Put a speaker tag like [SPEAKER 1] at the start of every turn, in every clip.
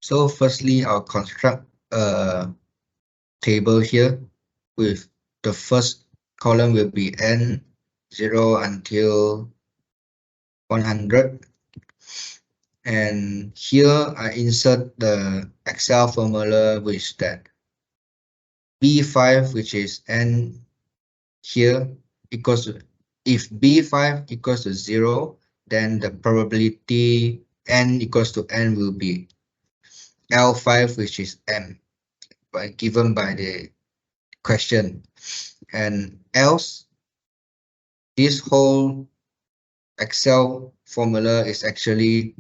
[SPEAKER 1] So firstly, I'll construct a table here with the first column will be n 0 until 100. And here I insert the Excel formula which that B5, which is n here, equals to, if B5 equals to 0, then the probability n equals to n will be L5, which is m, given by the question. And else, this whole Excel formula is actually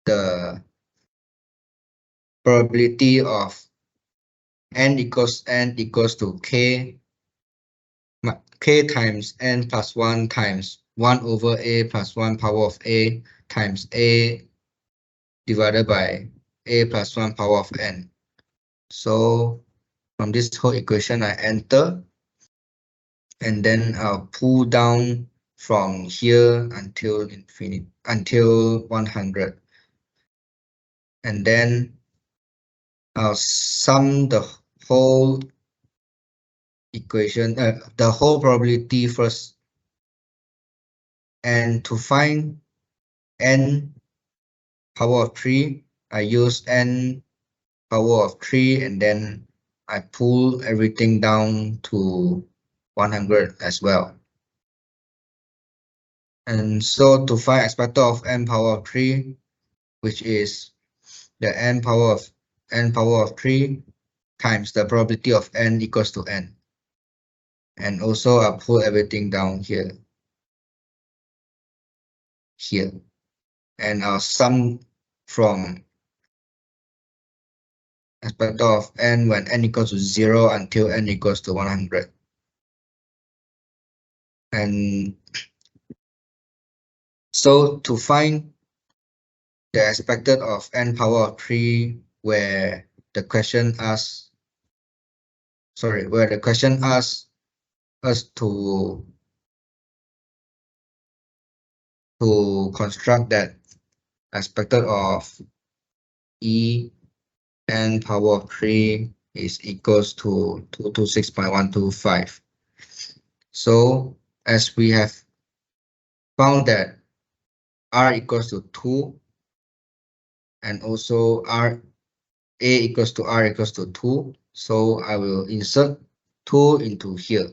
[SPEAKER 1] the probability of n equals to k times n plus 1 times 1 over a plus 1 power of a times a divided by a plus 1 power of n. So from this whole equation, I enter, and then I'll pull down from here until infinity, until 100. And then I'll sum the whole equation, the whole probability first. And to find n power of 3, I use n power of 3, and then I pull everything down to 100 as well. And so to find expected of n power of 3, which is the n power of 3 times the probability of n equals to n. And also I'll pull everything down here. And I'll sum from expected of n when n equals to 0 until n equals to 100. And so to find the expected of n power of 3 where the question asks us to construct that expected of e n power of 3 is equals to 226.125. So as we have found that r equals to 2, and also a equals to r equals to 2, so I will insert 2 into here.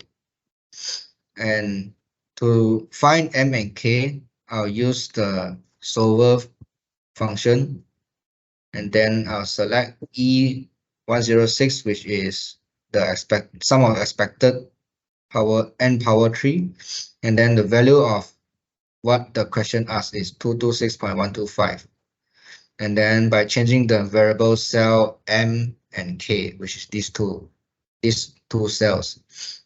[SPEAKER 1] And to find m and k, I'll use the solver function, and then I'll select E106, which is the sum of expected power n power 3, and then the value of what the question asks is 226.125. And then by changing the variable cell m and k, which is these two cells,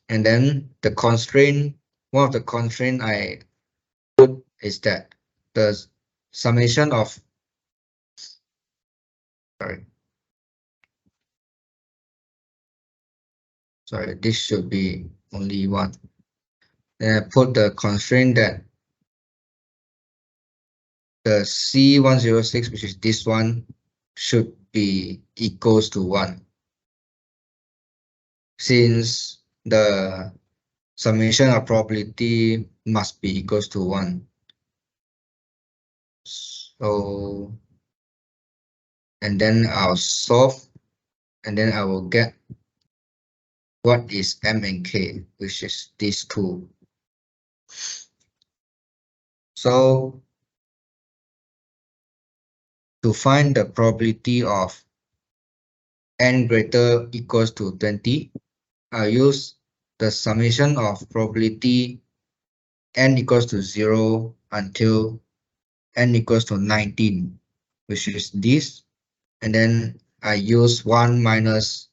[SPEAKER 1] and then the constraint, one of the constraint I put is that the summation of sorry, this should be only one. Then I put the constraint that the C106, which is this one, should be equals to 1, since the summation of probability must be equals to 1. So, and then I'll solve, and then I will get what is m and k, which is these two. So to find the probability of n greater equals to 20, I'll use the summation of probability n equals to 0 until n equals to 19, which is this, and then I use 1 minus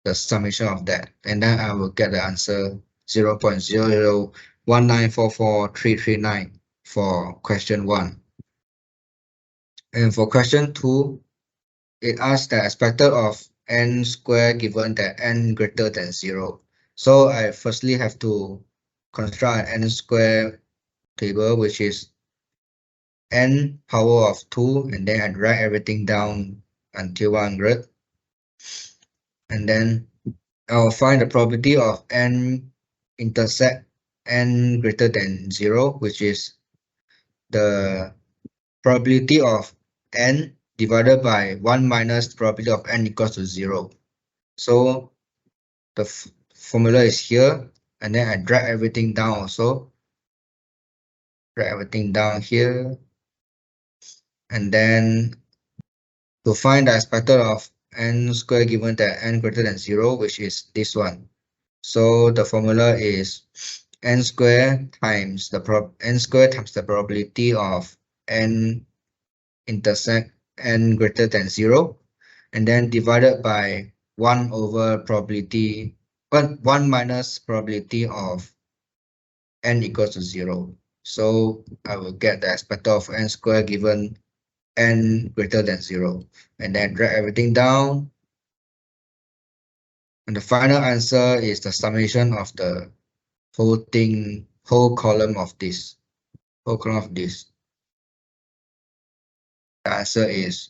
[SPEAKER 1] the summation of that, and then I will get the answer 0.001944339 for question 1. And for question 2, it asks the expected of n squared given that n greater than 0. So I firstly have to construct an n squared table, which is n power of 2, and then I write everything down until 100. And then I'll find the probability of n intersect n greater than 0, which is the probability of n divided by 1 minus probability of n equals to 0. So the formula is here, and then I drag everything down also. Drag everything down here, and then to find the expected of n squared given that n greater than 0, which is this one. So the formula is n squared times the probability of n intersect n greater than 0, and then divided by 1 over probability 1 minus probability of n equals to 0. So I will get the expected of n squared given n greater than 0, and then drag everything down, and the final answer is the summation of the whole column of this. The answer is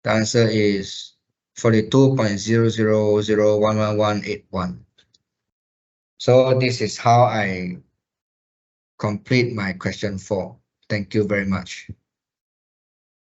[SPEAKER 1] 42.00011181. So this is how I complete my question 4. Thank you very much.